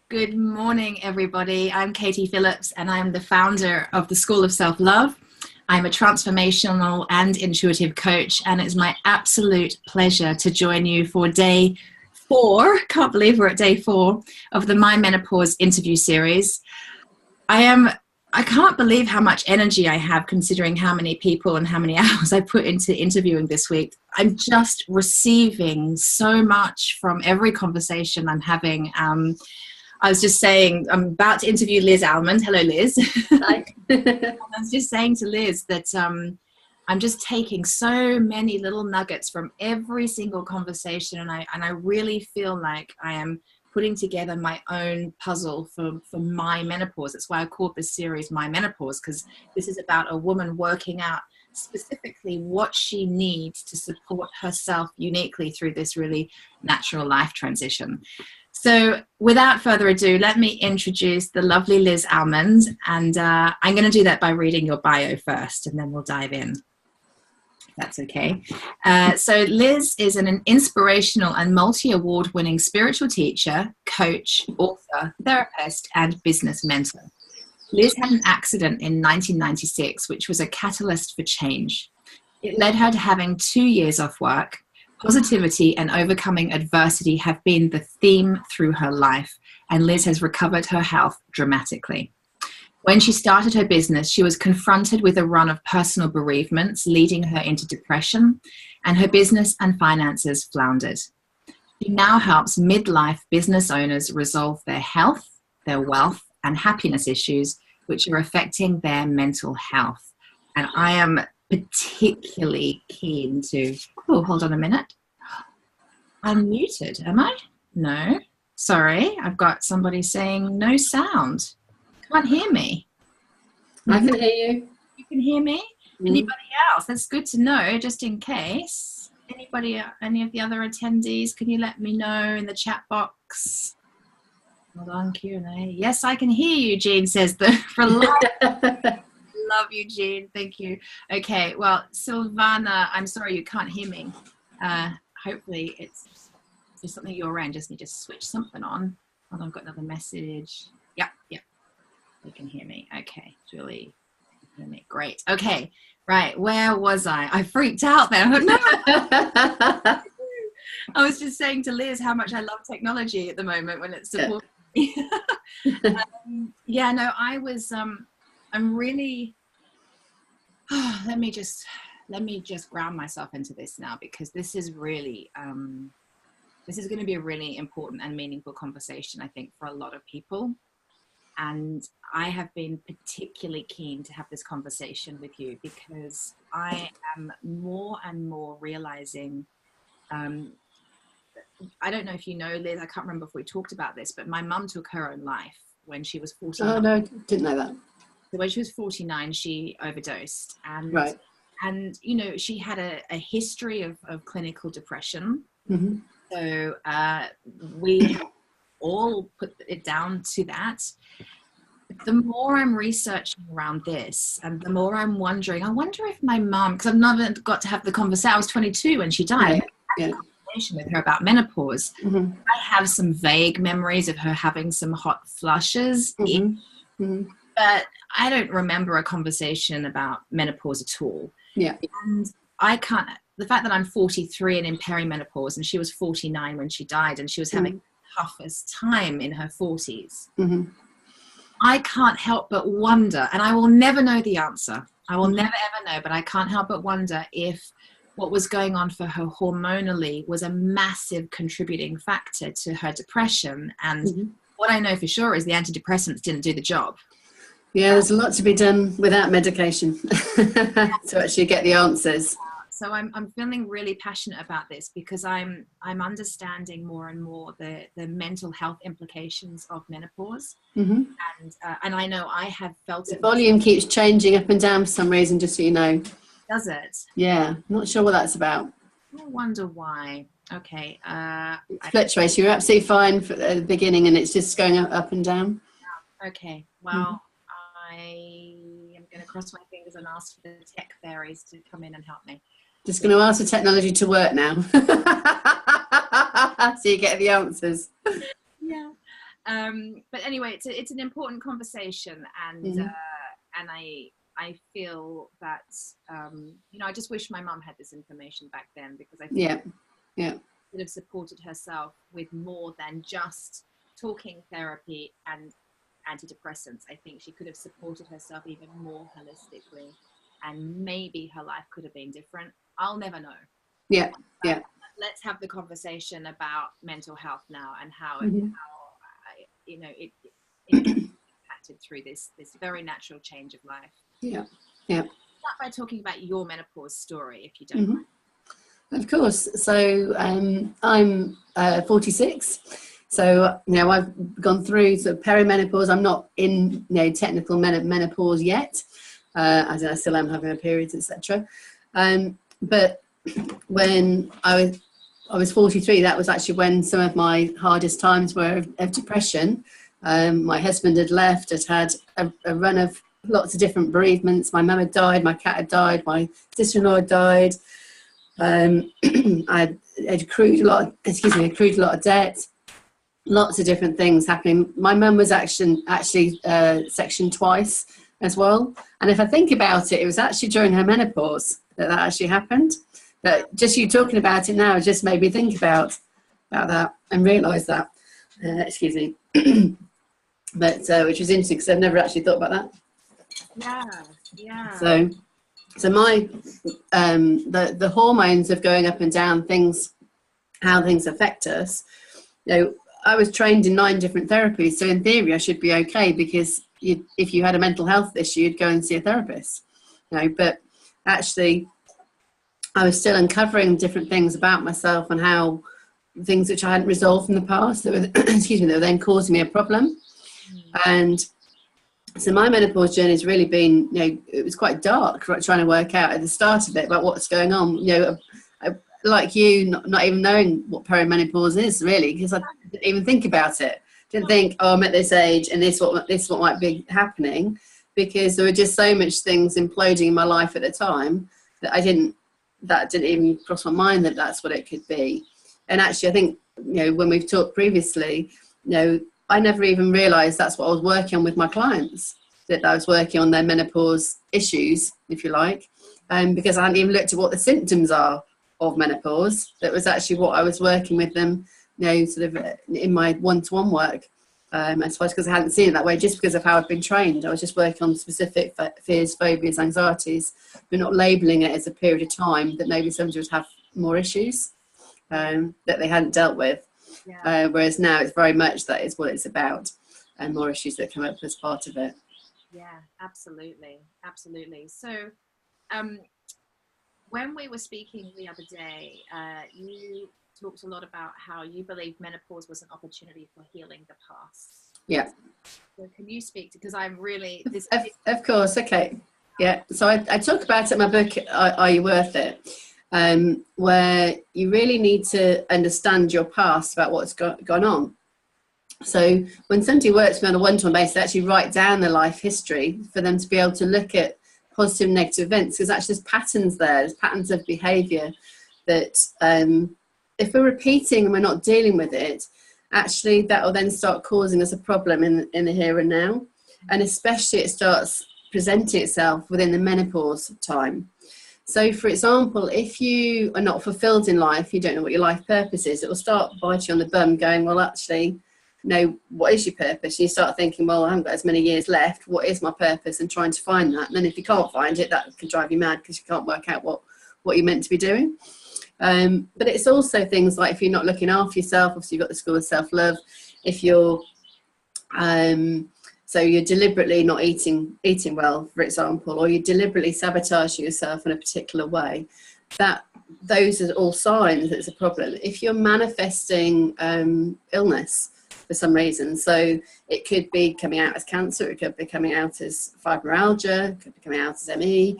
Good morning, everybody. I'm Katie Phillips, and I'm the founder of the School of Self-Love. I'm a transformational and intuitive coach, and it's my absolute pleasure to join you for day 4. Can't believe we're at day 4 of the My Menopause Interview series. I can't believe how much energy I have, considering how many people and how many hours I put into interviewing this week. I'm just receiving so much from every conversation I'm having. I was just saying, I'm about to interview Liz Almond. Hello, Liz. Hi. I was just saying to Liz that I'm just taking so many little nuggets from every single conversation, and I really feel like I am putting together my own puzzle for my menopause. That's why I called this series My Menopause, because this is about a woman working out specifically what she needs to support herself uniquely through this really natural life transition. So without further ado, let me introduce the lovely Liz Almond, and I'm going to do that by reading your bio first, and then we'll dive in. That's okay. So Liz is an inspirational and multi-award winning spiritual teacher, coach, author, therapist, and business mentor. Liz had an accident in 1996, which was a catalyst for change. It led her to having 2 years off work. Positivity and overcoming adversity have been the theme through her life, and Liz has recovered her health dramatically. When she started her business, she was confronted with a run of personal bereavements, leading her into depression, and her business and finances floundered. She now helps midlife business owners resolve their health, their wealth, and happiness issues, which are affecting their mental health. And I am particularly keen to... Oh, hold on a minute. I'm muted, am I? No. Sorry, I've got somebody saying no sound. Can't hear me. I can hear you. You can hear me? Anybody else? That's good to know, just in case. Anybody, any of the other attendees, can you let me know in the chat box? Hold on, Q&A. Yes, I can hear you, Jean says for life. Love you, Jean. Thank you. Okay, well, Silvana, I'm sorry you can't hear me. Hopefully it's something you're in. Just need to switch something on. Hold on, I've got another message. Yep. You can hear me. Okay, Julie. Great. Okay, right. Where was I? I freaked out there. No. I was just saying to Liz how much I love technology at the moment when it's supporting me. Yeah, no, I'm really, let me just ground myself into this now, because this is really, this is going to be a really important and meaningful conversation, I think, for a lot of people. And I have been particularly keen to have this conversation with you because I am more and more realizing, I don't know if you know, Liz, I can't remember if we talked about this, but my mum took her own life when she was 49. Oh, no, didn't know that. So when she was 49, she overdosed. And, right. And you know, she had a history of clinical depression. Mm-hmm. So we all put it down to that. The more I'm researching around this, and the more I'm wondering, I wonder if my mum, because I've never got to have the conversation, I was 22 when she died. Yeah. Conversation with her about menopause. Mm-hmm. I have some vague memories of her having some hot flushes, but I don't remember a conversation about menopause at all. Yeah. And I can't, the fact that I'm 43 and in perimenopause, and she was 49 when she died, and she was having the toughest time in her 40s. Mm-hmm. I can't help but wonder, and I will never know the answer. I will never, ever know, but I can't help but wonder if what was going on for her hormonally was a massive contributing factor to her depression. And what I know for sure is the antidepressants didn't do the job. Yeah, there's a lot to be done without medication to actually get the answers. So I'm feeling really passionate about this because I'm understanding more and more the mental health implications of menopause, and I know I have felt the volume keeps changing up and down for some reason, just so you know. Does it? Yeah, not sure what that's about. I wonder why. Okay. It's fluctuating. You're absolutely fine at the beginning, and it's just going up and down. Okay. Well, I am going to cross my fingers and ask for the tech fairies to come in and help me. Just going to ask the technology to work now. So you get the answers. Yeah. But anyway, it's an important conversation, and I feel that I just wish my mum had this information back then, because I think she could have supported herself with more than just talking therapy and antidepressants. I think she could have supported herself even more holistically, and maybe her life could have been different. I'll never know. Let's have the conversation about mental health now, and how it impacted through this very natural change of life. Start by talking about your menopause story, if you don't mind. Of course. So I'm 46. So I've gone through sort of perimenopause. I'm not in technical menopause yet, as I still am having my periods, etc. But when I was 43, that was actually when some of my hardest times were of depression. My husband had left, had a run of lots of different bereavements. My mum had died, my cat had died, my sister-in-law had died. I had accrued a lot of debt, lots of different things happening. My mum was actually sectioned twice as well. And if I think about it, it was actually during her menopause that actually happened. But just you talking about it now just made me think about that and realise that. Excuse me. But which was interesting, because I've never actually thought about that. So my the hormones of going up and down, how things affect us. I was trained in 9 different therapies, so in theory I should be okay, because if you had a mental health issue, you'd go and see a therapist. But actually, I was still uncovering different things about myself, and how things which I hadn't resolved from the past that were, they were then causing me a problem. And so my menopause journey has really been, it was quite dark, trying to work out at the start of it about what's going on. Like you, not even knowing what perimenopause is really, because I didn't even think about it. Didn't think, I'm at this age and this is what might be happening, because there were just so much things imploding in my life at the time that that didn't even cross my mind that that's what it could be. And actually, I think, when we've talked previously, I never even realised that's what I was working on with my clients, that I was working on their menopause issues, if you like, because I hadn't even looked at what the symptoms are of menopause. That was actually what I was working with them, sort of in my one-to-one work. I suppose because I hadn't seen it that way, just because of how I'd been trained. I was just working on specific fears, phobias, anxieties, but not labelling it as a period of time that maybe somebody would have more issues that they hadn't dealt with. Whereas now it's very much that is what it's about, and more issues that come up as part of it. Yeah, absolutely. So when we were speaking the other day, you talked a lot about how you believe menopause was an opportunity for healing the past. Yeah. So can you speak to, because I'm really... Of course, okay. Yeah, so I talk about it in my book, Are You Worth It? Where you really need to understand your past about what's gone on. So when somebody works with me on a one-to-one basis, they actually write down their life history for them to be able to look at positive and negative events, because actually there's patterns there, there's patterns of behaviour that if we're repeating and we're not dealing with it, actually that will then start causing us a problem in the here and now. And especially it starts presenting itself within the menopause time. So, for example, if you are not fulfilled in life, you don't know what your life purpose is, it will start biting you on the bum going, well, actually, what is your purpose? And you start thinking, well, I haven't got as many years left. What is my purpose? And trying to find that. And then if you can't find it, that can drive you mad, because you can't work out what you're meant to be doing. But it's also things like if you're not looking after yourself, obviously you've got the school of self-love. If you're... So you're deliberately not eating well, for example, or you're deliberately sabotaging yourself in a particular way, those are all signs that it's a problem. If you're manifesting illness for some reason, so it could be coming out as cancer, it could be coming out as fibromyalgia, it could be coming out as ME,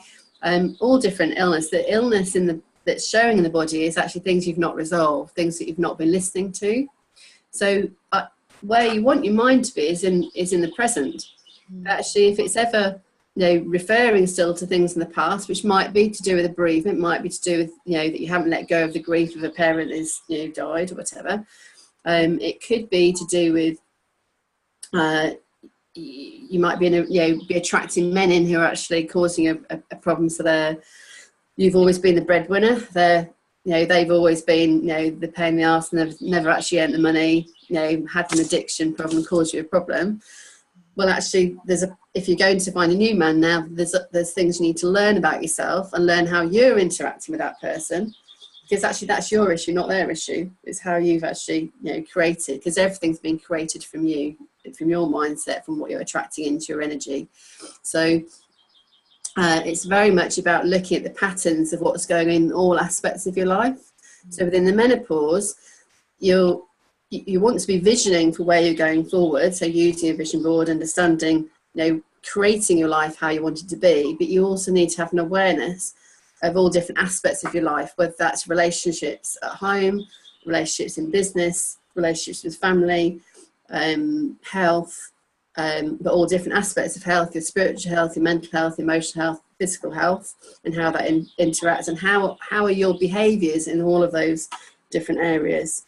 all different illness. The illness that's showing in the body is actually things you've not resolved, things that you've not been listening to. So where you want your mind to be is in the present. Actually, if it's ever referring still to things in the past, which might be to do with a bereavement, might be to do with that you haven't let go of the grief of a parent who's died or whatever, it could be to do with you might be be attracting men in who are actually causing a problem. So you've always been the breadwinner. They've always been the pain in the arse, and they've never actually earned the money. Had an addiction problem, caused you a problem. Well, actually, if you're going to find a new man now, there's things you need to learn about yourself and learn how you're interacting with that person, because actually that's your issue, not their issue. It's how you've actually created, because everything's been created from you, from your mindset, from what you're attracting into your energy. So it's very much about looking at the patterns of what's going on in all aspects of your life. So within the menopause, you want to be visioning for where you're going forward, so using a vision board, understanding, creating your life how you want it to be, but you also need to have an awareness of all different aspects of your life, whether that's relationships at home, relationships in business, relationships with family, health, but all different aspects of health, your spiritual health, your mental health, emotional health, physical health, and how that interacts, and how are your behaviours in all of those different areas.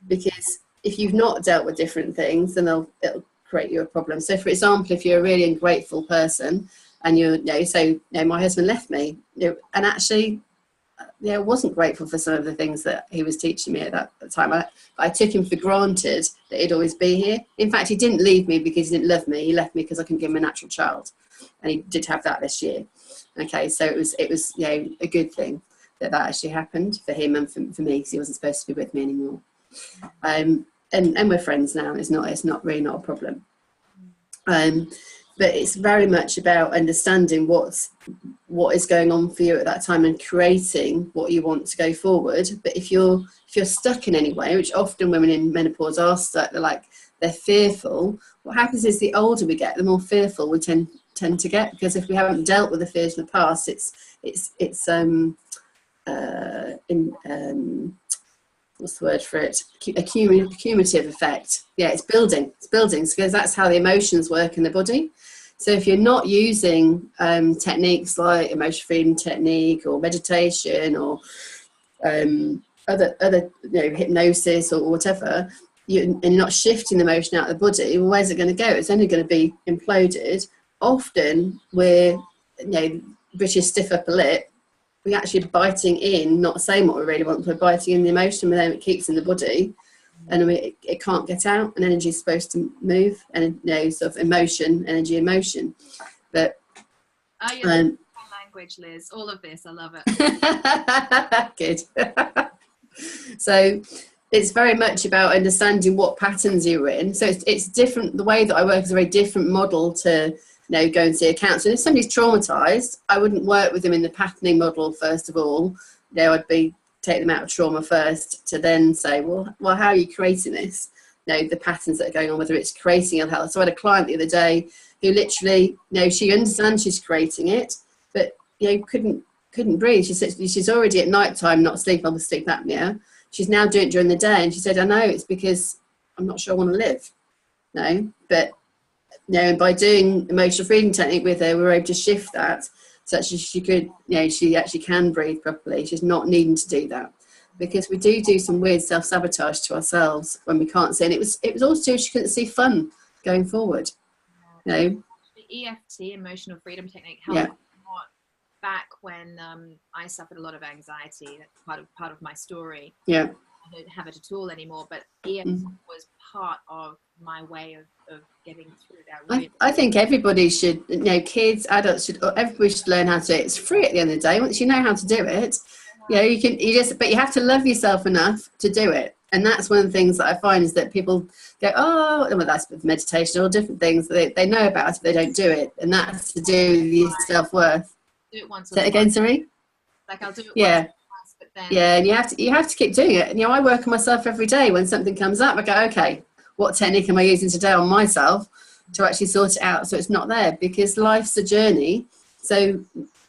Because if you've not dealt with different things, then it'll create you a problem. So, for example, if you're a really ungrateful person, and my husband left me, and actually, I wasn't grateful for some of the things that he was teaching me at that time. I took him for granted that he'd always be here. In fact, he didn't leave me because he didn't love me. He left me because I couldn't give him a natural child, and he did have that this year. Okay, so it was a good thing that actually happened for him and for me, because he wasn't supposed to be with me anymore. And we're friends now. It's not really not a problem. But it's very much about understanding what is going on for you at that time and creating what you want to go forward. But if you're stuck in any way, which often women in menopause are stuck, they're fearful. What happens is the older we get, the more fearful we tend to get, because if we haven't dealt with the fears in the past, what's the word for it? A cumulative effect. Yeah, it's building, because that's how the emotions work in the body. So if you're not using techniques like emotion freedom technique or meditation or other hypnosis or whatever, and you're not shifting the emotion out of the body, well, where's it going to go? It's only going to be imploded. Often we're British stiff upper lip. We're actually biting in, not saying what we really want, we're biting in the emotion, but then it keeps in the body, and it can't get out, and energy is supposed to move, and sort of emotion. But my language, Liz, all of this, I love it. Good. So it's very much about understanding what patterns you're in. So it's different. The way that I work is a very different model to go and see a counsellor. If somebody's traumatised, I wouldn't work with them in the patterning model first of all. I'd take them out of trauma first, to then say, well, how are you creating this? The patterns that are going on, whether it's creating ill health. So I had a client the other day who literally, she understands she's creating it, but couldn't breathe. She said she's already at night time not sleeping with sleep apnea. She's now doing it during the day, and she said, I know it's because I'm not sure I want to live. But and by doing emotional freedom technique with her, we were able to shift that, so that she could, she actually can breathe properly. She's not needing to do that, because we do some weird self-sabotage to ourselves when we can't see. And it was also she couldn't see fun going forward. The EFT, emotional freedom technique, helped a lot back when I suffered a lot of anxiety. That's part of my story. Yeah. I don't have it at all anymore, but EFT was part of my way of getting through that. I think everybody should, kids, adults everybody should learn how to do it. It's free at the end of the day. Once you know how to do it, but you have to love yourself enough to do it. And that's one of the things that I find is that people go, oh, well, that's with meditation or different things that they know about it, but they don't do it. And that's to do with your self-worth. Do it once. Say it again, sorry? I'll do it once. But then... Yeah, and you have to keep doing it. And I work on myself every day. When something comes up, I go, okay, what technique am I using today on myself to actually sort it out so it's not there? Because life's a journey. So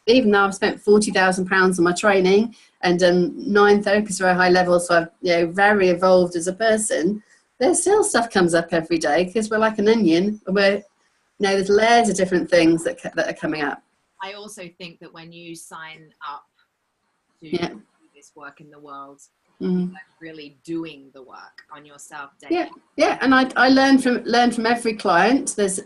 even though I've spent £40,000 on my training and done 9 therapies at a high level, so I've very evolved as a person, there's still stuff comes up every day, because we're like an onion. There's layers of different things that are coming up. I also think that when you sign up to do this work in the world, Mm. like really doing the work on yourself daily. Yeah, and I learn from every client. There's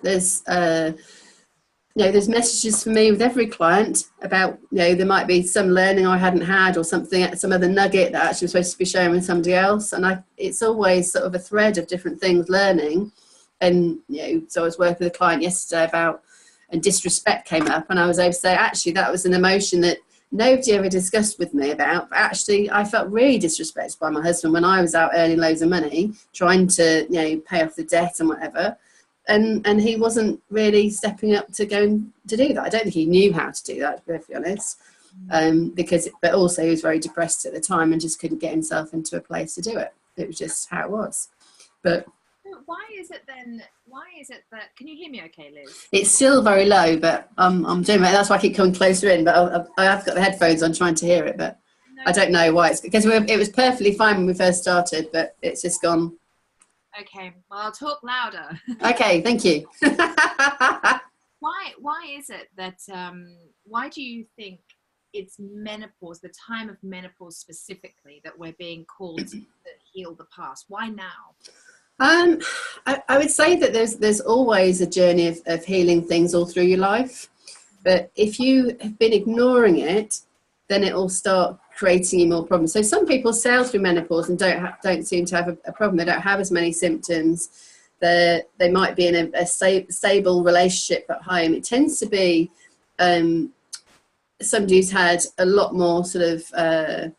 there's messages for me with every client about, there might be some learning I hadn't had, or something, some other nugget that actually was supposed to be sharing with somebody else. And it's always sort of a thread of different things learning. And, so I was working with a client yesterday and disrespect came up, and I was able to say, actually, that was an emotion that nobody ever discussed with me about. But actually, I felt really disrespected by my husband when I was out earning loads of money, trying to, pay off the debt and whatever. And he wasn't really stepping up to go and to do that. I don't think he knew how to do that, to be perfectly honest. But also he was very depressed at the time and just couldn't get himself into a place to do it. It was just how it was. But why is it that, can you hear me okay, Liz? It's still very low, but I'm doing it. That's why I keep coming closer in. But I have got the headphones on trying to hear it, but no, I don't know why. It's because it was perfectly fine when we first started, but it's just gone. Okay, well, I'll talk louder. Okay, thank you. Why is it that, why do you think it's menopause, the time of menopause specifically, that we're being called to heal the past? Why now? I would say that there's always a journey of healing things all through your life. But if you have been ignoring it, then it will start creating you more problems. So some people sail through menopause and don't seem to have a problem. They don't have as many symptoms. They might be in a stable relationship at home. It tends to be somebody who's had a lot more sort of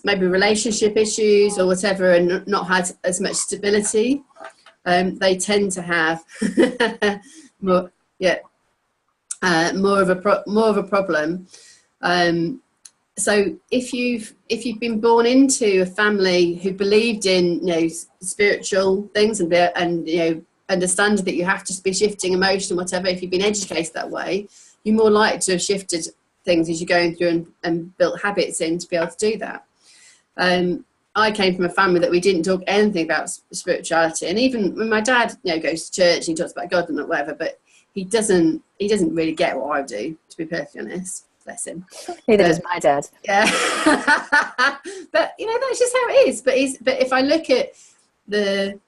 maybe relationship issues or whatever, and not had as much stability. They tend to have more of a problem. So if you've been born into a family who believed in spiritual things and understand that you have to be shifting emotion and whatever, if you've been educated that way, you're more likely to have shifted things as you're going through and built habits in to be able to do that. I came from a family that we didn't talk anything about spirituality, and even when my dad goes to church and he talks about God and whatever, but he doesn't really get what I do, to be perfectly honest. Bless him. Neither does my dad. Yeah. But that's just how it is. But if I look at the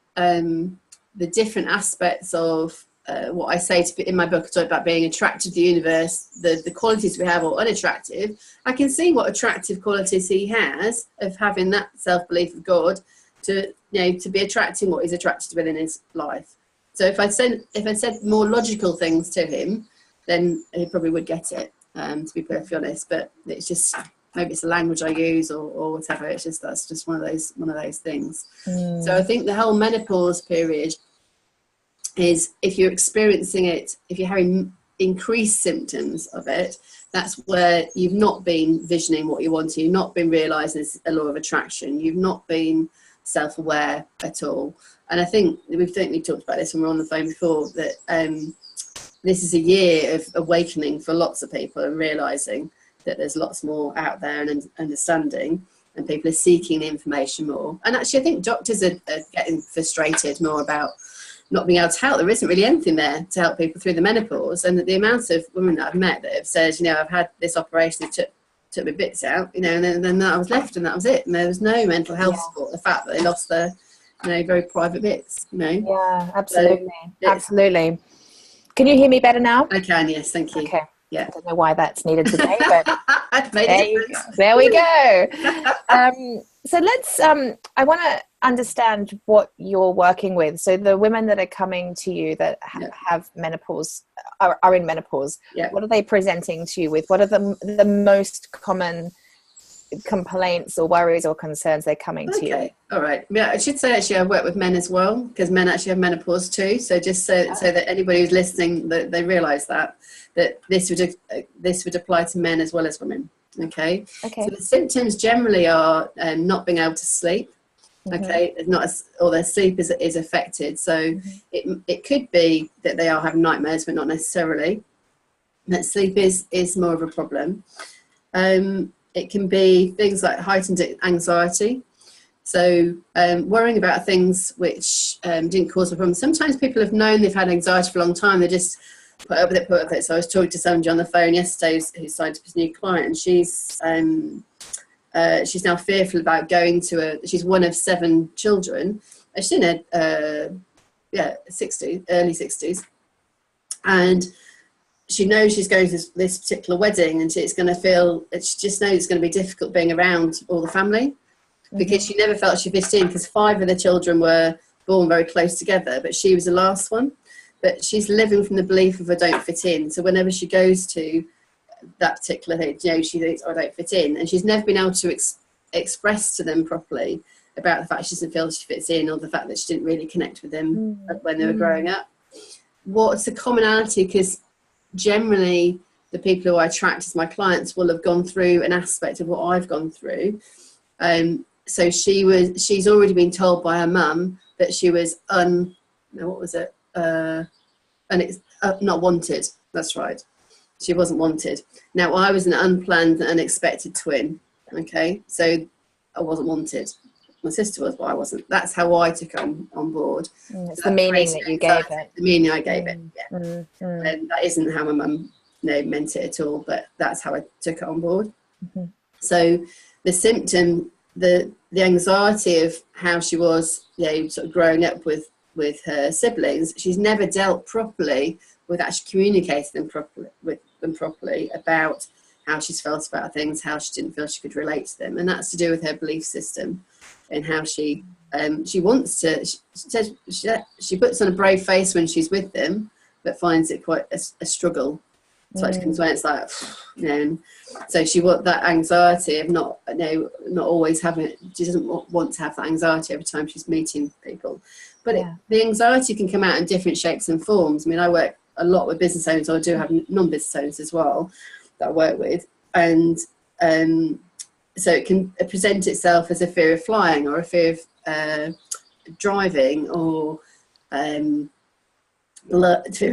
different aspects of what I say in my book, I talk about being attracted to the universe, the qualities we have or unattractive. I can see what attractive qualities he has of having that self-belief of God to be attracting what he's attracted to within his life. So if I said more logical things to him, then he probably would get it. To be perfectly honest, but it's just, maybe it's the language I use or whatever. It's just, that's just one of those things. So I think the whole menopause period is, if you're experiencing it, if you're having increased symptoms of it, that's where you've not been visioning what you want to, you've not been realising it's a law of attraction, you've not been self-aware at all. And I think we talked about this when we were on the phone before, that this is a year of awakening for lots of people and realising that there's lots more out there and understanding, and people are seeking the information more. And actually, I think doctors are getting frustrated more about not being able to help. There isn't really anything there to help people through the menopause. And the amount of women that I've met that have said, I've had this operation that took my bits out, and then I was left and that was it. And there was no mental health support. The fact that they lost their, very private bits, Yeah, absolutely. So absolutely. Can you hear me better now? I can, yes, thank you. Okay. Yeah. I don't know why that's needed today, but there we go. So let's, I want to understand what you're working with. So the women that are coming to you that have menopause, are in menopause, what are they presenting to you with? What are the most common complaints or worries or concerns they're coming to you? All right. Yeah, I should say actually I work with men as well, because men actually have menopause too. So just so that anybody who's listening, that they realise that this would apply to men as well as women. Okay. So the symptoms generally are not being able to sleep. Okay, or their sleep is affected. So it could be that they are having nightmares, but not necessarily. That sleep is more of a problem. It can be things like heightened anxiety. So worrying about things which didn't cause a problem. Sometimes people have known they've had anxiety for a long time. They just put up with it. So I was talking to somebody on the phone yesterday who signed up as a new client, and she's she's now fearful about going to she's one of 7 children. She's in her early 60s, and she knows she's going to this particular wedding, and she just knows it's going to be difficult being around all the family, because she never felt she fit in, because 5 of the children were born very close together, but she was the last one. But she's living from the belief of I don't fit in. So whenever she goes to that particular thing, she thinks, I don't fit in. And she's never been able to express to them properly about the fact she doesn't feel she fits in, or the fact that she didn't really connect with them when they were growing up. What's the commonality? Because generally the people who I attract as my clients will have gone through an aspect of what I've gone through. So she's already been told by her mum that she was not wanted. That's right. She wasn't wanted. Now, I was an unplanned and unexpected twin. Okay, so I wasn't wanted. My sister was, but I wasn't. That's how I took it on board. It's the meaning that you gave it. The meaning I gave it, yeah. And that isn't how my mum meant it at all, but that's how I took it on board. So the symptom, the anxiety of how she was, sort of growing up with her siblings, she's never dealt properly with actually communicating with them properly about how she's felt about things, how she didn't feel she could relate to them, and that's to do with her belief system and how she wants to. She says she puts on a brave face when she's with them, but finds it quite a struggle. So it's like, so she wants that anxiety of not always having it. She doesn't want to have that anxiety every time she's meeting people. But the anxiety can come out in different shapes and forms. I mean, I work a lot with business owners, or I do have non-business owners as well that I work with. And so it can present itself as a fear of flying, or a fear of driving, or fear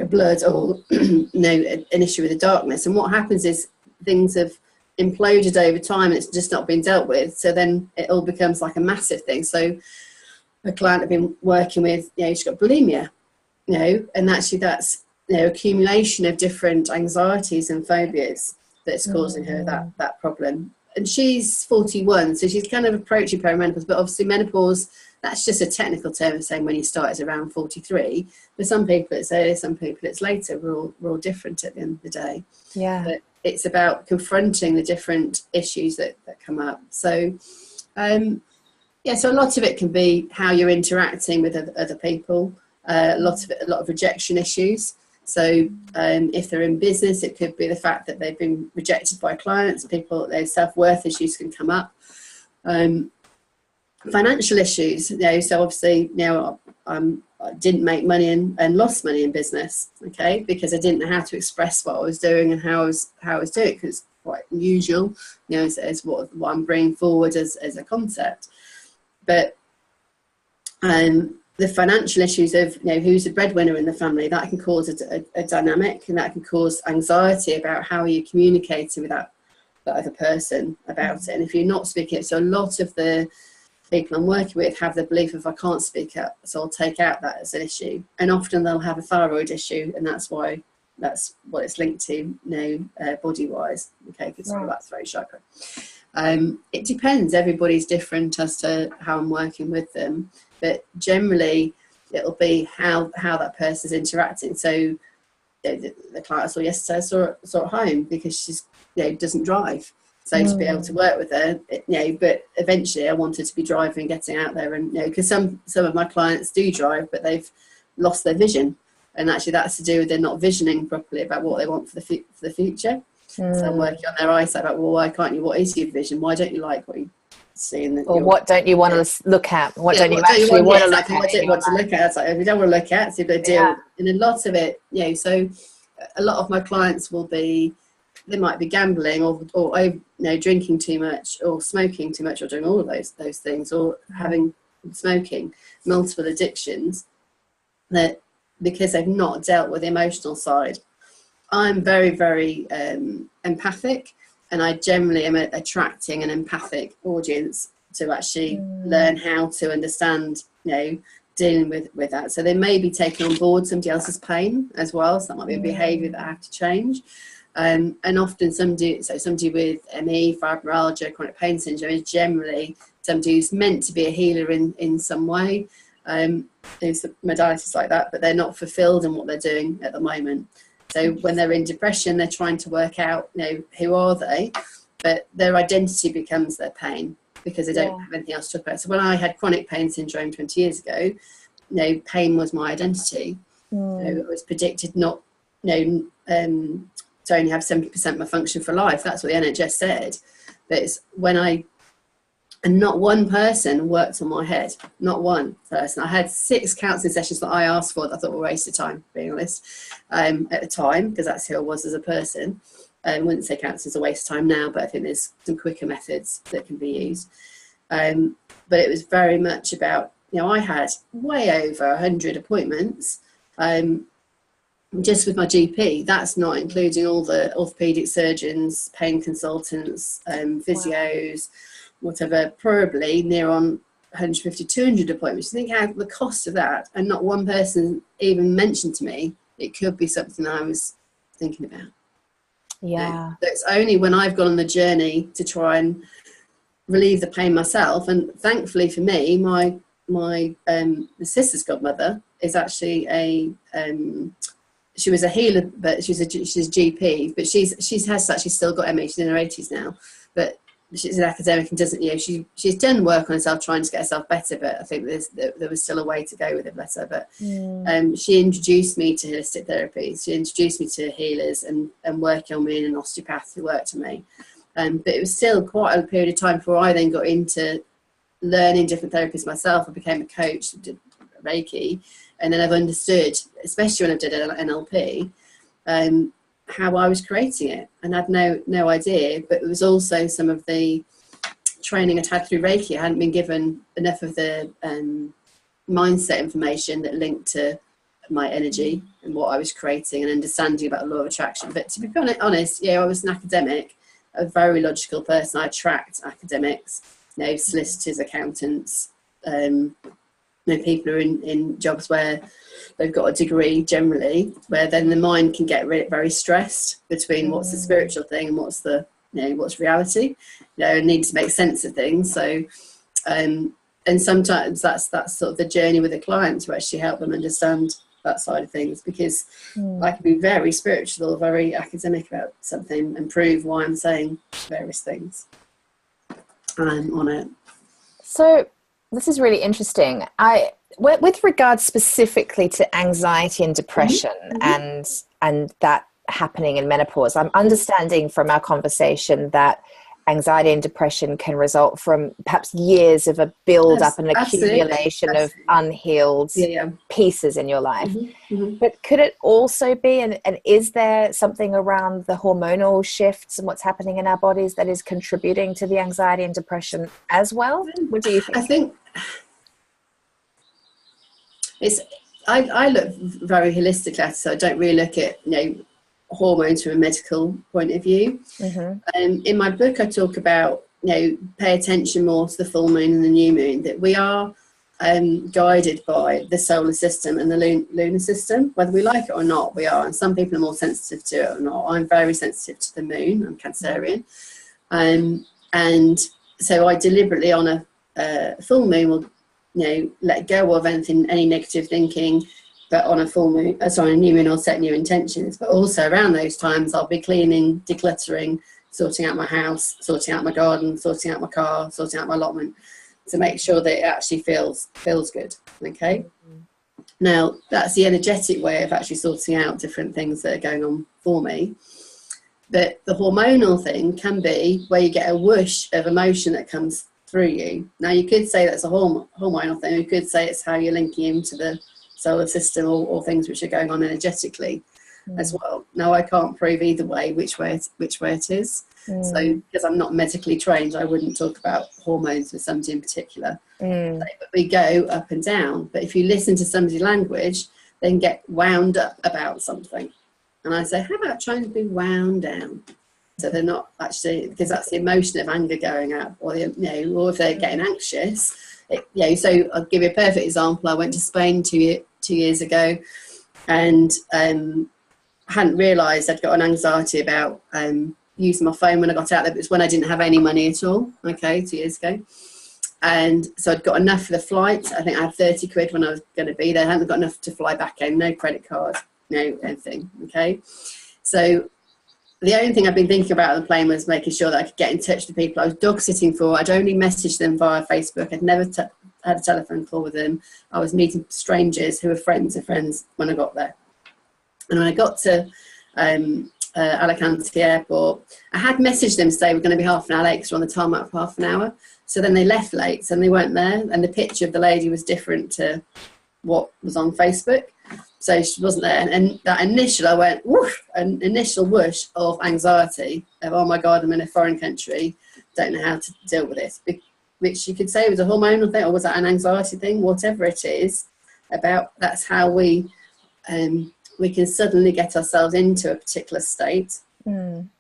of blood, or an issue with the darkness. And what happens is things have imploded over time, and it's just not been dealt with. So then it all becomes like a massive thing. So a client I've been working with, she's got bulimia, and actually that's accumulation of different anxieties and phobias that's causing her that problem. And she's 41, so she's kind of approaching perimenopause, but obviously menopause, that's just a technical term of saying when you start is around 43. For some people it's earlier, some people it's later. We're all different at the end of the day. Yeah. But it's about confronting the different issues that come up. So so a lot of it can be how you're interacting with other people. A lot of rejection issues. So if they're in business, it could be the fact that they've been rejected by clients. People, their self-worth issues can come up. Financial issues, so obviously I didn't make money and lost money in business, okay, because I didn't know how to express what I was doing and how I was doing it, because it's quite unusual, as what I'm bringing forward as a concept. But the financial issues of who's the breadwinner in the family, that can cause a dynamic, and that can cause anxiety about how you're communicating with that other person about it. And if you're not speaking up, so a lot of the people I'm working with have the belief of I can't speak up, so I'll take out that as an issue. And often they'll have a thyroid issue, and that's what it's linked to, body wise, okay, because that's very chakra. It depends. Everybody's different as to how I'm working with them, but generally it'll be how that person's interacting. So the client I saw yesterday, I saw at home because she's doesn't drive, so to be able to work with her, but eventually I wanted to be driving and getting out there, and because some of my clients do drive, but they've lost their vision, and actually that's to do with they're not visioning properly about what they want for the future. So I'm working on their eyesight about, well, why can't you? What is your vision? Why don't you like what you see? Or what don't you want to look at? What don't you actually want to look at? What don't you want to look at? It's like, if you don't want to look at, so they deal. And a lot of it, so a lot of my clients they might be gambling or drinking too much, or smoking too much, or doing all of those things, or having smoking, multiple addictions, that because they've not dealt with the emotional side. I'm very, very empathic, and I generally am attracting an empathic audience to actually learn how to understand, dealing with that. So they may be taking on board somebody else's pain as well. So that might be a behaviour that I have to change. And often somebody with ME, fibromyalgia, chronic pain syndrome is generally somebody who's meant to be a healer in some way. There's modalities like that, but they're not fulfilled in what they're doing at the moment. So when they're in depression, they're trying to work out, who are they? But their identity becomes their pain because they don't have anything else to talk about. So when I had chronic pain syndrome 20 years ago, pain was my identity. I was predicted not, to only have 70% of my function for life. That's what the NHS said. But it's and not one person worked on my head. Not one person. I had 6 counselling sessions that I asked for that I thought were a waste of time, being honest, at the time, because that's who I was as a person. I wouldn't say counselling is a waste of time now, but I think there's some quicker methods that can be used. But it was very much about, I had way over 100 appointments just with my GP. That's not including all the orthopaedic surgeons, pain consultants, physios, whatever, probably near on 150, 200 appointments. You think how the cost of that, and not one person even mentioned to me it could be something I was thinking about. Yeah. So it's only when I've gone on the journey to try and relieve the pain myself, and thankfully for me, my sister's godmother is actually she was a healer, but she's a GP, but she has actually still got ME. She's in her 80s now, but she's an academic and doesn't, she's done work on herself trying to get herself better, but I think there was still a way to go with it, bless her. But she introduced me to holistic therapy. She introduced me to healers and working on me, and an osteopath who worked on me. But it was still quite a period of time before I then got into learning different therapies myself. I became a coach, did Reiki, and then I've understood, especially when I did NLP, how I was creating it, and I had no idea. But it was also some of the training I'd had through Reiki. I hadn't been given enough of the mindset information that linked to my energy and what I was creating, and understanding about the law of attraction. But to be honest, I was an academic, a very logical person. I attract academics, solicitors, accountants, people who are in jobs where they've got a degree generally, where then the mind can get very stressed between what's the spiritual thing and what's the what's reality, and need to make sense of things. So and sometimes that's sort of the journey with the client, to actually help them understand that side of things, because I can be very spiritual, very academic about something, and prove why I'm saying various things on it. So this is really interesting. With regards specifically to anxiety and depression and that happening in menopause, I'm understanding from our conversation that anxiety and depression can result from perhaps years of a build-up and accumulation of unhealed pieces in your life. But could it also be, and is there something around the hormonal shifts and what's happening in our bodies that is contributing to the anxiety and depression as well? What do you think? I think I look very holistically at it, so I don't really look at hormones from a medical point of view. In my book I talk about pay attention more to the full moon and the new moon, that we are guided by the solar system and the lunar system, whether we like it or not. We are, and some people are more sensitive to it or not. I'm very sensitive to the moon. I'm Cancerian, and so I deliberately on a full moon will let go of any negative thinking. But on a full moon, a new moon, I'll set new intentions. But also around those times, I'll be cleaning, decluttering, sorting out my house, sorting out my garden, sorting out my car, sorting out my allotment, to make sure that it actually feels good. Okay. Now that's the energetic way of actually sorting out different things that are going on for me. But the hormonal thing can be where you get a whoosh of emotion that comes through you. Now you could say that's a hormonal thing. You could say it's how you're linking into the solar system, or things which are going on energetically as well. Now I can't prove either way which way it is. So because I'm not medically trained, I wouldn't talk about hormones with somebody in particular. But we go up and down. But if you listen to somebody's language, then get wound up about something. And I say, how about trying to be wound down? So they're not actually, because that's the emotion of anger going out, or or if they're getting anxious. So I'll give you a perfect example. I went to Spain two years ago, and hadn't realised I'd got an anxiety about using my phone when I got out there. It was when I didn't have any money at all, okay, 2 years ago. And so I'd got enough for the flight. I think I had 30 quid when I was going to be there. I hadn't got enough to fly back home, no credit card, no anything, okay. So the only thing I've been thinking about on the plane was making sure that I could get in touch with the people I was dog sitting for. I'd only messaged them via Facebook. I'd never had a telephone call with them. I was meeting strangers who were friends of friends when I got there. And when I got to Alicante airport, I had messaged them to say we're going to be half an hour late because we're on the tarmac for half an hour. So then they left late and they weren't there. And the picture of the lady was different to what was on Facebook. So she wasn't there. And that initial, I went, whoosh, an initial whoosh of anxiety of, oh my God, I'm in a foreign country, don't know how to deal with this. Which you could say was a hormonal thing, or was that an anxiety thing? Whatever it is, that's how we can suddenly get ourselves into a particular state. Because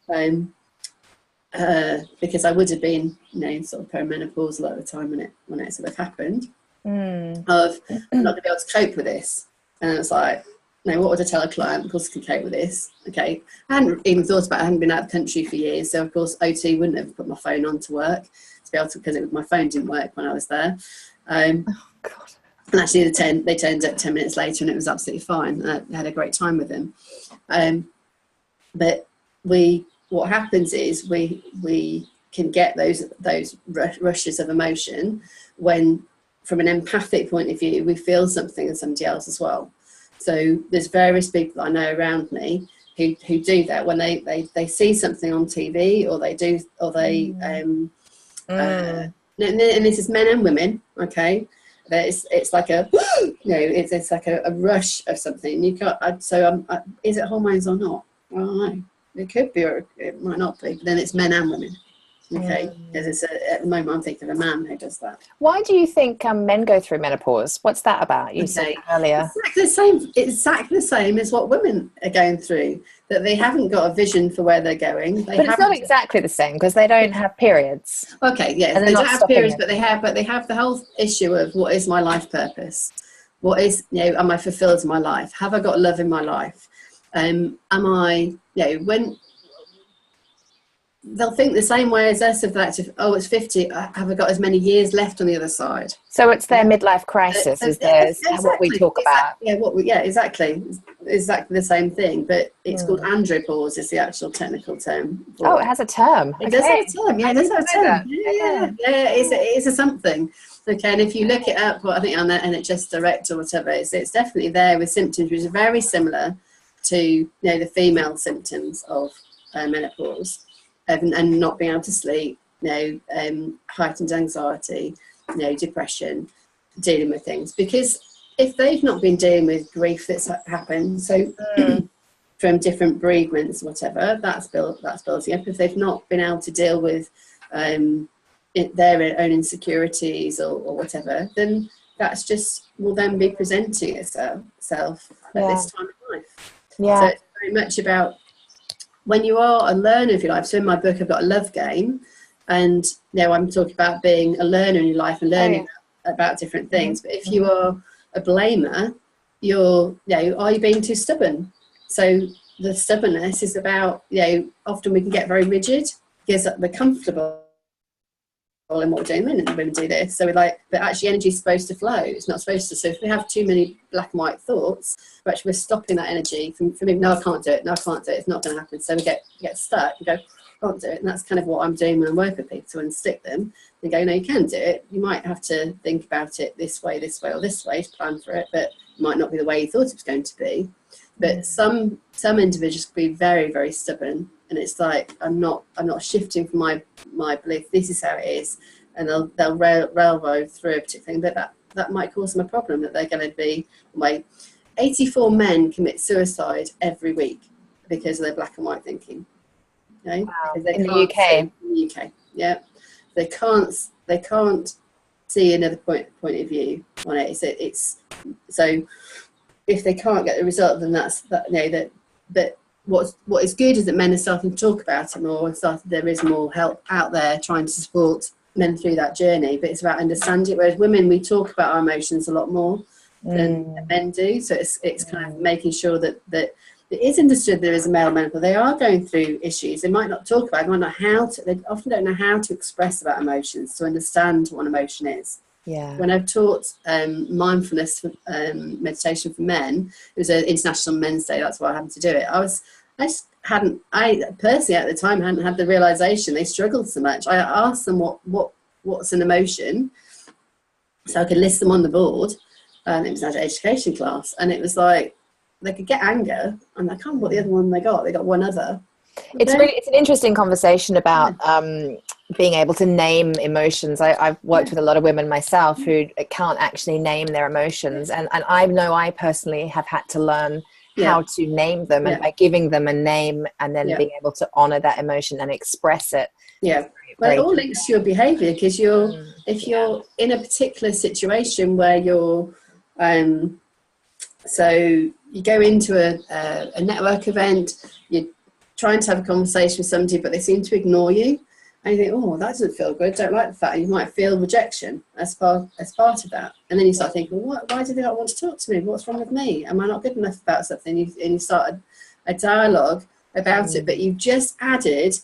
I would have been, sort of perimenopause a lot of the time when it sort of happened. Of I'm not going to be able to cope with this. And it's like, no, what would I tell a client? Of course I can cope with this. Okay. I hadn't even thought about it. I hadn't been out of the country for years. So of course OT wouldn't have put my phone on to work to be able to, because my phone didn't work when I was there. Oh God. And actually they turned up 10 minutes later and it was absolutely fine. And I had a great time with them. But what happens is we can get those rushes of emotion when, from an empathic point of view, we feel something in somebody else as well. So there's various people that I know around me who do that when they see something on TV and this is men and women, okay. It's like it's like a rush of something. You can't. Is it hormones or not? I don't know. It could be, or it might not be. But then it's men and women. Okay, because at the moment I'm thinking of a man who does that. Why do you think men go through menopause? What's that about? You said earlier. Exactly the same as what women are going through. That they haven't got a vision for where they're going. But it's not exactly the same because they don't have periods. Okay, yeah, they don't have periods, but they have the whole issue of what is my life purpose? What is, am I fulfilled in my life? Have I got love in my life? Am I, when they'll think the same way as us of that, it's 50, have I got as many years left on the other side? So it's their midlife crisis, what we talk about. Exactly the same thing, but it's called andropause is the actual technical term. It has a term. It does have a term, it does have a term. It's a something. Okay, and if you look it up, I think on the NHS Direct or whatever, it's definitely there with symptoms which are very similar to the female symptoms of menopause. And not being able to sleep, heightened anxiety, depression, dealing with things. Because if they've not been dealing with grief that's happened, so from different bereavements, whatever, that's building up. If they've not been able to deal with their own insecurities or whatever, then that's just will then be presenting itself at this time of life. Yeah. So it's very much about when you are a learner of your life. So in my book, I've got a love game, and I'm talking about being a learner in your life and learning about different things. But if you are a blamer, are you being too stubborn? So the stubbornness is about, often we can get very rigid because we're comfortable in what we're doing. Men and women do this. So but actually energy is supposed to flow. It's not supposed to. So if we have too many black and white thoughts, we're stopping that energy from being, no, I can't do it. No, I can't do it. It's not going to happen. So we get stuck. We go, I can't do it. And that's kind of what I'm doing when I work with people, to unstick them and go, no, you can do it. You might have to think about it this way, or this way to plan for it, but it might not be the way you thought it was going to be. But some individuals can be very, very stubborn, and it's like I'm not shifting from my belief. This is how it is, and they'll railroad through a particular thing. But that might cause them a problem, that they're going to be 84 men commit suicide every week because of their black and white thinking. Okay? Wow. In the UK. In the UK, yeah, they can't see another point of view on it. It's so. If they can't get the result, then that's that. But what is good is that men are starting to talk about it more. There is more help out there trying to support men through that journey. But it's about understanding it. Whereas women, we talk about our emotions a lot more than men do. So it's kind of making sure that it is understood there is a male menopause. They are going through issues. They might not talk about it, they might not how to, they often don't know how to express about emotions, to understand what an emotion is. Yeah. When I've taught mindfulness meditation for men, it was an International Men's Day, that's why I happened to do it. I personally at the time hadn't had the realization they struggled so much. I asked them what's an emotion, so I could list them on the board. It was an education class, and it was like they could get anger, and I can't remember what the other one they got one other. It's an interesting conversation about being able to name emotions. I've worked with a lot of women myself who can't actually name their emotions, and I know I personally have had to learn how to name them, and by giving them a name and then being able to honor that emotion and express it. Well, it all links to your behavior, because if you're in a particular situation where you're so you go into a network event, you're trying to have a conversation with somebody, but they seem to ignore you, and you think, oh, that doesn't feel good, don't like the fact. And you might feel rejection as part of that, and then you start thinking, well, why do they not want to talk to me? What's wrong with me? Am I not good enough about something? And you start a dialogue about it, but you've just added,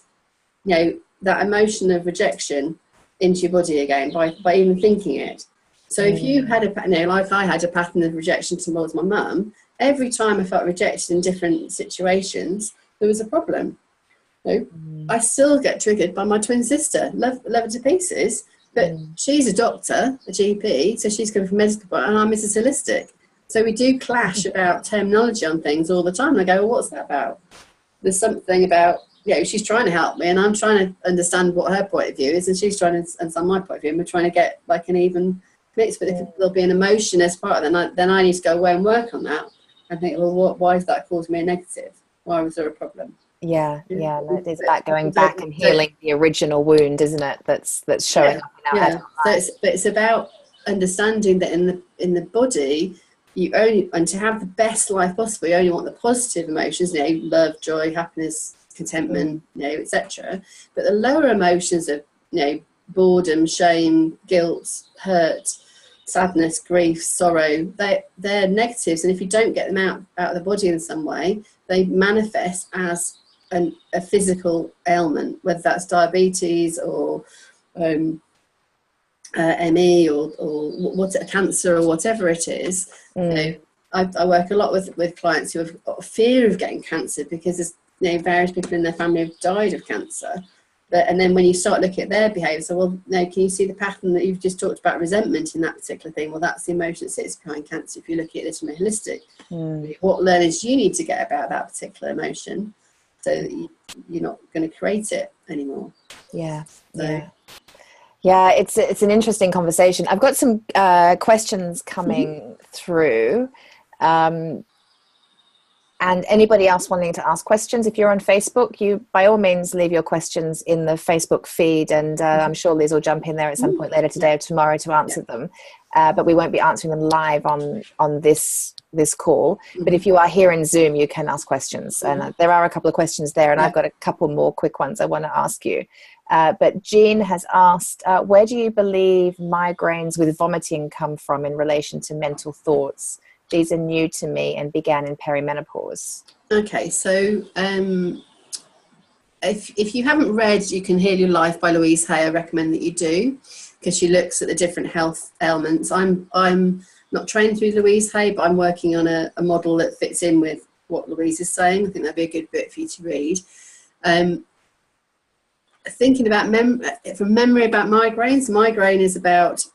that emotion of rejection into your body again by even thinking it. So if you had like I had a pattern of rejection towards my mum, every time I felt rejected in different situations, there was a problem. I still get triggered by my twin sister. Love her to pieces, but she's a doctor, a GP, so she's coming from medical, and I'm Mrs. Holistic. So we do clash about terminology on things all the time. And I go, well, what's that about? There's something about, she's trying to help me, and I'm trying to understand what her point of view is, and she's trying to understand my point of view, and we're trying to get like an even mix. But if there'll be an emotion as part of that, then I need to go away and work on that and think, well, why is that causing me a negative? Why was there a problem? No, it is about going back and healing the original wound, isn't it? That's showing up in our adult life. But it's about understanding that in the body, you only, and to have the best life possible, you only want the positive emotions, love, joy, happiness, contentment, etc. But the lower emotions of boredom, shame, guilt, hurt, sadness, grief, sorrow, they're negatives, and if you don't get them out of the body in some way, they manifest as a physical ailment, whether that's diabetes or ME or what, cancer or whatever it is. I work a lot with clients who have got a fear of getting cancer because there's various people in their family have died of cancer. And then when you start looking at their behaviour, so can you see the pattern that you've just talked about, resentment in that particular thing? Well, that's the emotion that sits behind cancer. If you're looking at this from a holistic, what learnings do you need to get about that particular emotion so that you're not going to create it anymore? It's an interesting conversation. I've got some questions coming through. And anybody else wanting to ask questions, if you're on Facebook, you by all means leave your questions in the Facebook feed, and I'm sure Liz will jump in there at some point later today or tomorrow to answer them. But we won't be answering them live on this call. But if you are here in Zoom, you can ask questions. And there are a couple of questions there, and I've got a couple more quick ones I want to ask you. But Jean has asked, where do you believe migraines with vomiting come from in relation to mental thoughts? These are new to me and began in perimenopause. Okay, so if you haven't read You Can Heal Your Life by Louise Hay, I recommend that you do, because she looks at the different health ailments. I'm not trained through Louise Hay, but I'm working on a model that fits in with what Louise is saying. I think that'd be a good bit for you to read. Thinking about from memory about migraines, migraine is about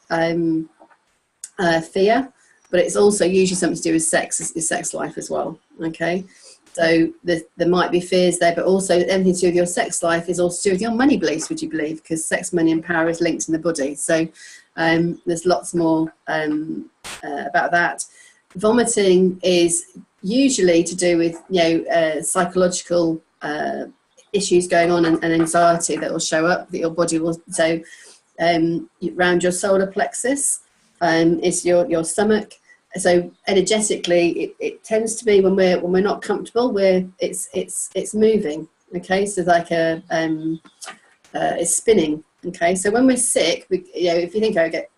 fear. But it's also usually something to do with sex life as well. Okay, so there might be fears there, but also anything to do with your sex life is also to do with your money beliefs, would you believe? Because sex, money, and power is linked in the body. So there's lots more about that. Vomiting is usually to do with psychological issues going on and anxiety that will show up, that your body will. So around your solar plexus is your stomach. So energetically, it tends to be when we're not comfortable, it's moving. Okay, so like it's spinning. Okay, so when we're sick, if you think I get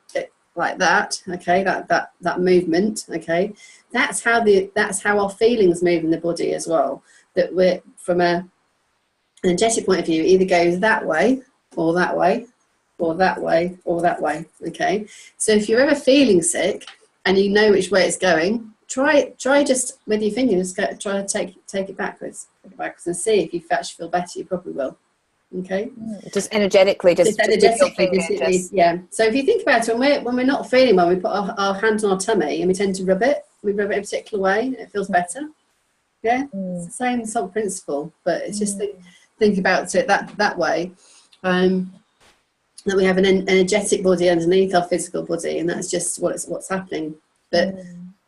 like that, okay, that movement, okay, that's how our feelings move in the body as well. That we're, from an energetic point of view, it either goes that way or that way or that way or that way, okay. So if you're ever feeling sick and you know which way it's going, try just with your fingers, try to take it backwards and see if you actually feel better. You probably will. Okay, just energetically, just energetically, yeah. So if you think about it, when we're not feeling well, we put our hand on our tummy and we tend to rub it. We rub it in a particular way, and it feels better. Yeah, it's the same sort of principle, but it's just think about it that way. That we have an energetic body underneath our physical body, and that's just what's happening. But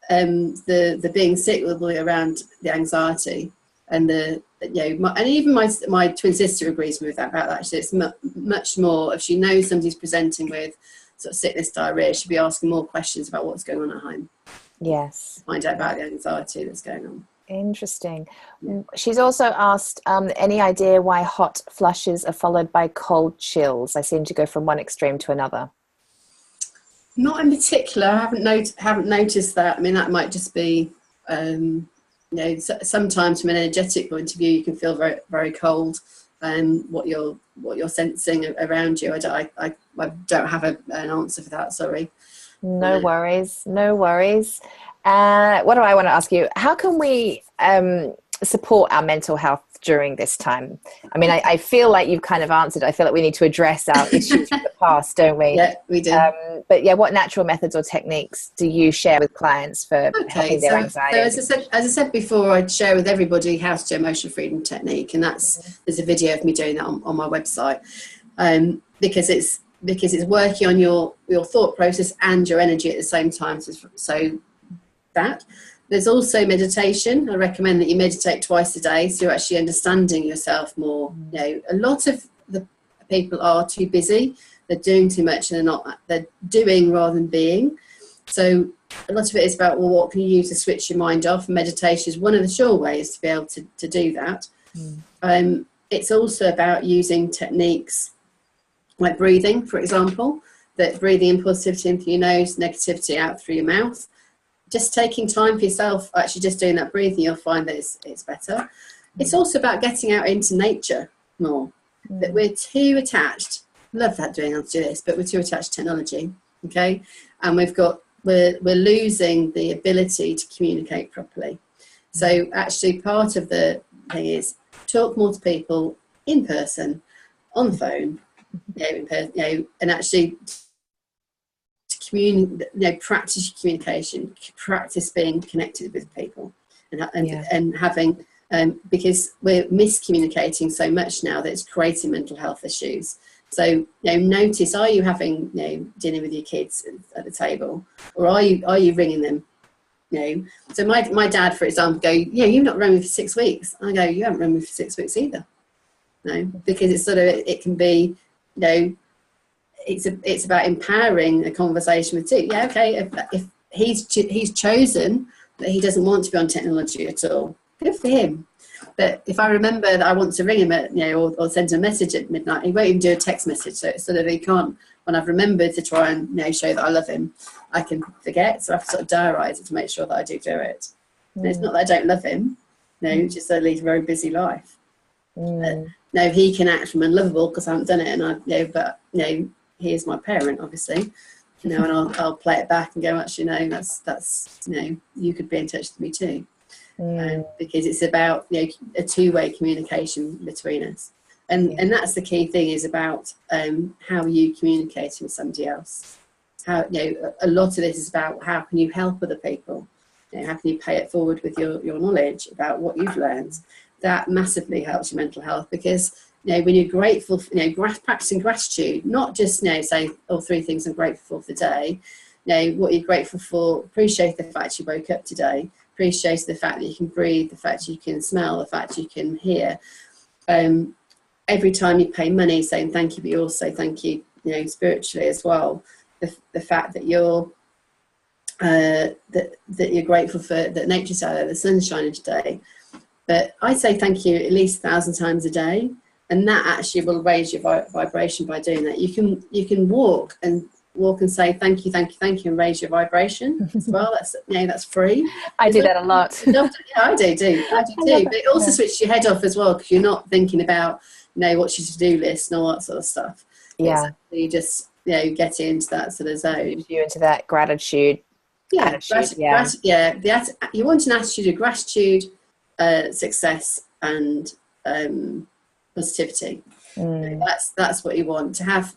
the being sick will be around the anxiety. And and even my twin sister agrees with that, about that. Actually, it's much more, if she knows somebody's presenting with sort of sickness, diarrhea, she'll be asking more questions about what's going on at home. Yes. Find out about the anxiety that's going on. Interesting. Yeah. She's also asked, any idea why hot flushes are followed by cold chills? I seem to go from one extreme to another. Not in particular. I haven't noticed that. I mean, that might just be. Sometimes from an energetic point of view, you can feel very, very cold. What you're sensing around you, I don't have an answer for that. Sorry. No worries. What do I want to ask you? How can we support our mental health during this time? I mean, I feel like you've kind of answered. I feel like we need to address our issues from the past, don't we? Yeah, we do. But yeah, what natural methods or techniques do you share with clients for helping their anxiety? So as I said before, I'd share with everybody House to Emotional Freedom Technique, and there's a video of me doing that on my website, because it's working on your thought process and your energy at the same time. So that. There's also meditation. I recommend that you meditate twice a day, so you're actually understanding yourself more. A lot of the people are too busy. They're doing too much, and they're doing rather than being. So a lot of it is about, well, what can you use to switch your mind off? Meditation is one of the sure ways to be able to do that. It's also about using techniques like breathing, for example, that breathing in positivity in through your nose, negativity out through your mouth. Just taking time for yourself, actually just doing that breathing, you'll find that it's better. It's also about getting out into nature more. That we're too attached. Love that doing how to do this, but we're too attached to technology. Okay, and we're losing the ability to communicate properly. So actually, part of the thing is talk more to people in person, on the phone, and actually. Practice communication, practice being connected with people, and having because we're miscommunicating so much now that it's creating mental health issues. So notice, are you having dinner with your kids at the table, or are you ringing them? So my dad, for example, go, you've not rung me for 6 weeks. I go, you haven't rung me for 6 weeks either. No, because it's sort of, it can be it's about empowering a conversation with two. Yeah, okay. If he's chosen that he doesn't want to be on technology at all, good for him. But if I remember that I want to ring him at or send him a message at midnight, he won't even do a text message. So it's sort of, he can't. When I've remembered to try and show that I love him, I can forget. So I have to sort of diarise it to make sure that I do it. And it's not that I don't love him. Just that I lead a very busy life. Now he can act from unlovable because I haven't done it, and he is my parent, obviously, and I'll play it back and go, actually, no, that's you could be in touch with me too, because it's about a two-way communication between us, and that's the key thing, is about how you communicate with somebody else. How a lot of this is about how can you help other people, how can you pay it forward with your knowledge about what you've learned. That massively helps your mental health, because when you're grateful, practicing gratitude, not just say all 3 things I'm grateful for today. What you're grateful for, appreciate the fact you woke up today, appreciate the fact that you can breathe, the fact you can smell, the fact you can hear. Every time you pay money, saying thank you, but you also thank you, spiritually as well. The fact that you're that you're grateful for that nature's out there, the sun's shining today. But I say thank you at least 1,000 times a day. And that actually will raise your vibration by doing that. You can walk and walk and say thank you, and raise your vibration as well. That's free. I do that a lot. I do too. But it also switches your head off as well, because you're not thinking about what's your to-do list and all that sort of stuff. Yeah, you just get into that sort of zone. You into that gratitude. You want an attitude of gratitude, success, and positivity. That's what you want to have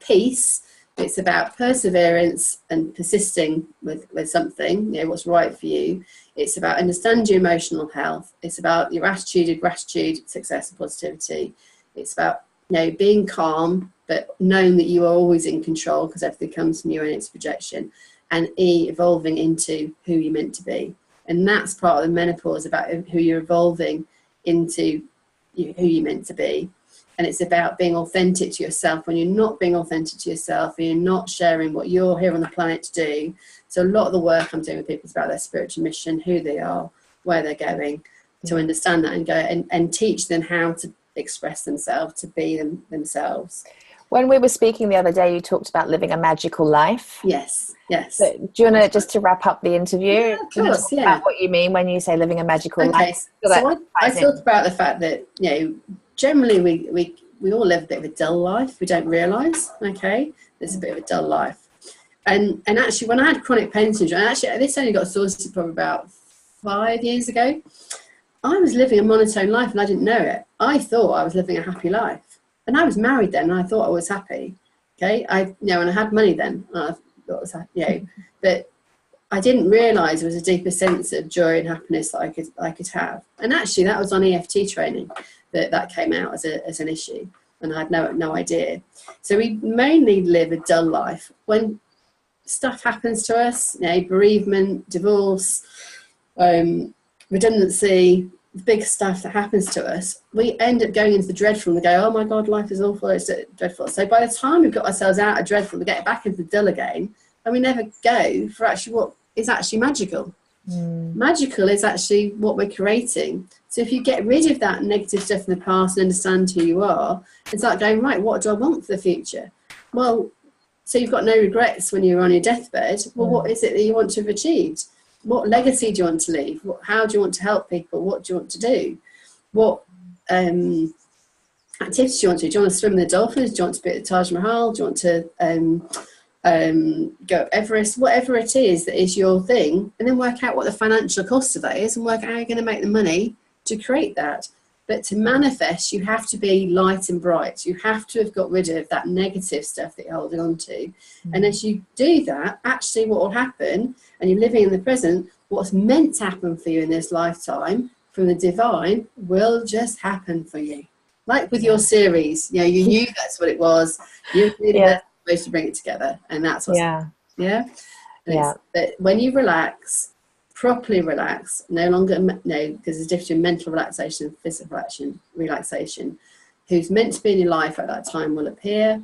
peace. It's about perseverance and persisting with something, what's right for you. It's about understanding your emotional health. It's about your attitude of gratitude, success, and positivity. It's about being calm, but knowing that you are always in control, because everything comes from you and it's projection. And evolving into who you're meant to be. And that's part of the menopause, about who you're evolving into, who you're meant to be. And it's about being authentic to yourself. When you're not being authentic to yourself, and you're not sharing what you're here on the planet to do. So a lot of the work I'm doing with people is about their spiritual mission, who they are, where they're going, to understand that and go and teach them how to express themselves, to be themselves. When we were speaking the other day, you talked about living a magical life. Yes. So do you want to, just to wrap up the interview, yeah, of course, about what you mean when you say living a magical life? So I talk about the fact that, generally we all live a bit of a dull life. We don't realise, there's a bit of a dull life. And actually, when I had chronic pain syndrome, this only got sorted probably about 5 years ago, I was living a monotone life and I didn't know it. I thought I was living a happy life. And I was married then, and I thought I was happy. And I had money then, and I thought I was happy. But I didn't realise there was a deeper sense of joy and happiness that I could have. And actually, that was on EFT training that came out as an issue, and I had no idea. So we mainly live a dull life. When stuff happens to us, bereavement, divorce, redundancy, the big stuff that happens to us, we end up going into the dreadful and go, oh my God, life is awful, it's dreadful. So by the time we've got ourselves out of dreadful, we get back into the dull again, and we never go for actually what is actually magical. Magical is actually what we're creating. So if you get rid of that negative stuff in the past and understand who you are, and start going, right, what do I want for the future? Well, so you've got no regrets when you're on your deathbed. Well, what is it that you want to have achieved? What legacy do you want to leave? How do you want to help people? What do you want to do? What activities do you want to do? Do you want to swim with the dolphins? Do you want to be at the Taj Mahal? Do you want to go up Everest? Whatever it is that is your thing, and then work out what the financial cost of that is, and work out how you're going to make the money to create that. But to manifest, you have to be light and bright. You have to have got rid of that negative stuff that you're holding on to. And as you do that, actually what will happen, and you're living in the present, what's meant to happen for you in this lifetime from the divine will just happen for you. Like with your series, you knew that's what it was. You knew that supposed to bring it together, and that's what's But when you relax, properly relax, because there's a difference between mental relaxation and physical relaxation. Who's meant to be in your life at that time will appear.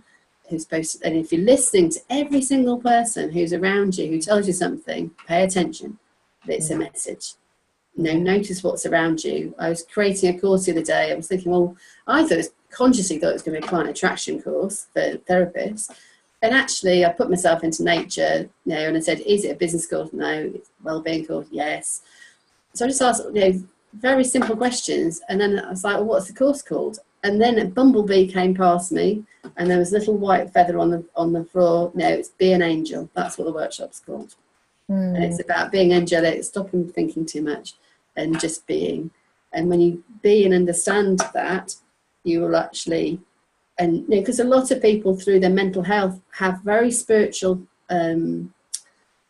Who's supposed to, and if you're listening to every single person who's around you who tells you something, pay attention. It's a message. Notice what's around you. I was creating a course the other day. I was thinking, consciously thought it was going to be a client attraction course for therapists. And actually, I put myself into nature, and I said, is it a business course? No. It's a wellbeing course? Yes. So I just asked, very simple questions. And then I was like, well, what's the course called? And then a bumblebee came past me, and there was a little white feather on the floor. No, it's Be an Angel. That's what the workshop's called. And it's about being angelic, stopping thinking too much, and just being. And when you be and understand that, you will actually... And because a lot of people through their mental health have very spiritual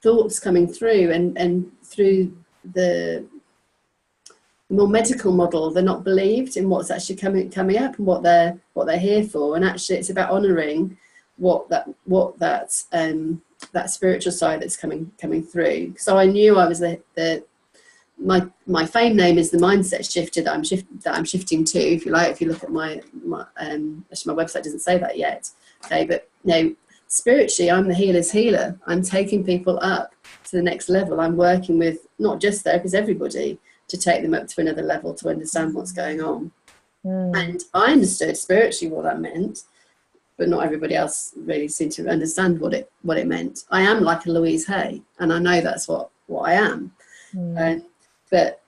thoughts coming through, and through the more medical model, they're not believed in what's actually coming up and what they're here for. And actually, it's about honouring that spiritual side that's coming through. So I knew I was my fame name is the mindset shifter that I'm shifting to, if you like. If you look at my actually my website doesn't say that yet, but spiritually I'm the healer's healer. I'm taking people up to the next level. I'm working with not just therapists, everybody, to take them up to another level, to understand what's going on. And I understood spiritually what that meant, but not everybody else really seemed to understand what it meant. I am like a Louise Hay, and I know that's what I am. But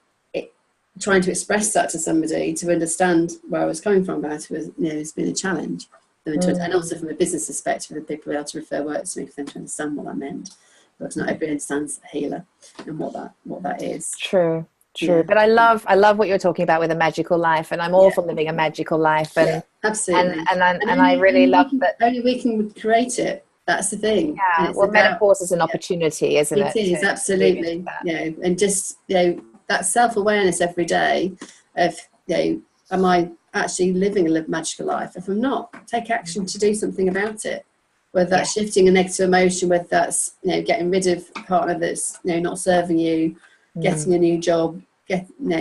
trying to express that to somebody, to understand where I was coming from about it, was, you know, it's been a challenge. And also from a business perspective, the people able to refer work to me for them to understand what that meant. Because not everybody understands a healer and what that is. True. Yeah. But I love what you're talking about with a magical life, and I'm all for living a magical life. And absolutely. And I really love that. Only we can create it. That's the thing. Yeah. Well, menopause is an opportunity, isn't it? It is, absolutely. You know, and just, you know, that self-awareness every day of, you know, am I actually living a magical life? If I'm not, take action to do something about it. Whether that's shifting a negative emotion, whether that's, you know, getting rid of a partner that's, you know, not serving you, getting a new job,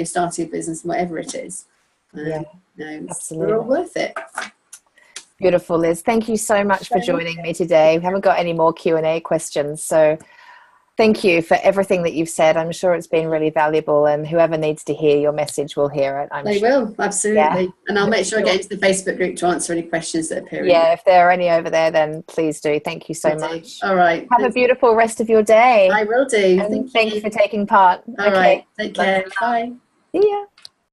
starting a business, whatever it is. Absolutely. We're all worth it. Beautiful, Liz. Thank you so much for joining me today. We haven't got any more Q&A questions, so thank you for everything that you've said. I'm sure it's been really valuable, and whoever needs to hear your message will hear it. They will, absolutely. Yeah. And I'll make sure I get into the Facebook group to answer any questions that appear. Yeah, if there are any over there, then please do. Thank you so much. All right. Have a beautiful rest of your day. I will do. And thank you for taking part. All right. Take care. Bye. See ya.